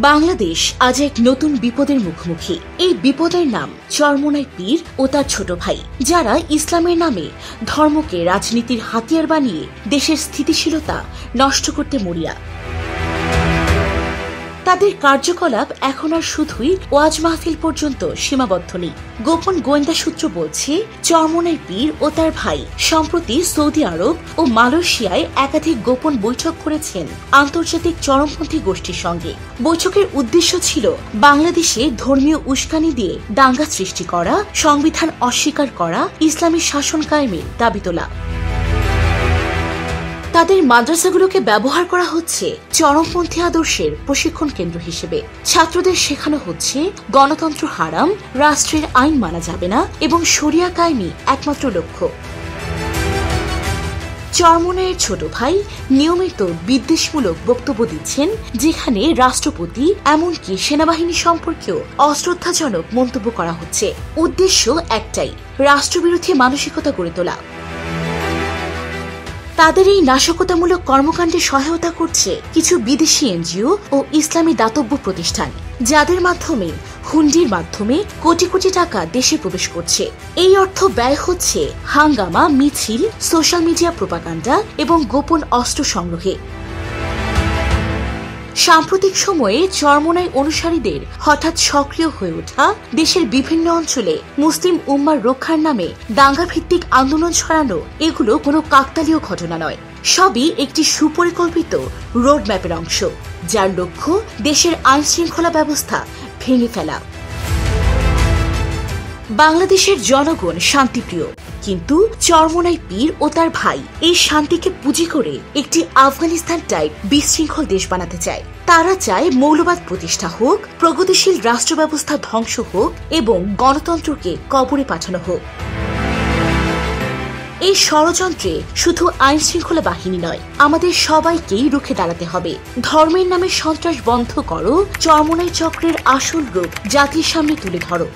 বাংলাদেশ আজ এক নতুন বিপদের মুখোমুখি। এই বিপদের নাম চরমোনাই পীর ও তার ছোট ভাই, যারা ইসলামের নামে ধর্মকে রাজনীতির হাতিয়ার বানিয়ে দেশের স্থিতিশীলতা নষ্ট করতে মরিয়া। তাদের কার্যকলাপ এখন আর শুধুই ওয়াজ মাহফিল পর্যন্ত সীমাবদ্ধ নেই। গোপন গোয়েন্দা সূত্র বলছে, চরমোনাই পীর ও তার ভাই সম্প্রতি সৌদি আরব ও মালয়েশিয়ায় একাধিক গোপন বৈঠক করেছেন আন্তর্জাতিক চরমপন্থী গোষ্ঠীর সঙ্গে। বৈঠকের উদ্দেশ্য ছিল বাংলাদেশে ধর্মীয় উস্কানি দিয়ে দাঙ্গা সৃষ্টি করা, সংবিধান অস্বীকার করা, ইসলামী শাসন কায়েমের দাবি তোলা। তাদের মাদ্রাসাগুলোকে ব্যবহার করা হচ্ছে চরমপন্থী আদর্শের প্রশিক্ষণ কেন্দ্র হিসেবে। ছাত্রদের শেখানো হচ্ছে গণতন্ত্র হারাম, রাষ্ট্রের আইন মানা যাবে না এবং শরিয়া কায়েমই একমাত্র লক্ষ্য। চরমোনাইয়ের ছোট ভাই নিয়মিত বিদ্বেষমূলক বক্তব্য দিচ্ছেন, যেখানে রাষ্ট্রপতি এমনকি সেনাবাহিনী সম্পর্কেও অশ্রদ্ধাজনক মন্তব্য করা হচ্ছে। উদ্দেশ্য একটাই, রাষ্ট্রবিরোধী মানসিকতা গড়ে তোলা। তাদের এই নাশকতামূলক কর্মকাণ্ডে সহায়তা করছে কিছু বিদেশি এনজিও ও ইসলামী দাতব্য প্রতিষ্ঠান, যাদের মাধ্যমে হুন্ডির মাধ্যমে কোটি কোটি টাকা দেশে প্রবেশ করছে। এই অর্থ ব্যয় হচ্ছে হাঙ্গামা, মিছিল, সোশ্যাল মিডিয়া প্রোপাগান্ডা এবং গোপন অস্ত্র সংগ্রহে। সাম্প্রতিক সময়ে চরমোনাই অনুসারীদের হঠাৎ সক্রিয় হয়ে ওঠা, দেশের বিভিন্ন অঞ্চলে মুসলিম উম্মার রক্ষার নামে দাঙ্গা ভিত্তিক আন্দোলন ছড়ানো, এগুলো কোনো কাকতালীয় ঘটনা নয়। সবই একটি সুপরিকল্পিত রোডম্যাপের অংশ, যার লক্ষ্য দেশের আইন শৃঙ্খলা ব্যবস্থা ভেঙে ফেলা। বাংলাদেশের জনগণ শান্তিপ্রিয়, কিন্তু চরমোনাই পীর ও তার ভাই এই শান্তিকে পুঁজি করে একটি আফগানিস্তান টাইপ বিশৃঙ্খল দেশ বানাতে চায়। তারা চায় মৌলবাদ প্রতিষ্ঠা হোক, প্রগতিশীল রাষ্ট্র ব্যবস্থা ধ্বংস হোক এবং গণতন্ত্রকে কবরে পাঠানো হোক। এই ষড়যন্ত্রে শুধু আইন শৃঙ্খলা বাহিনী নয়, আমাদের সবাইকেই রুখে দাঁড়াতে হবে। ধর্মের নামে সন্ত্রাস বন্ধ করো, চরমোনাই চক্রের আসল রূপ জাতির সামনে তুলে ধরো।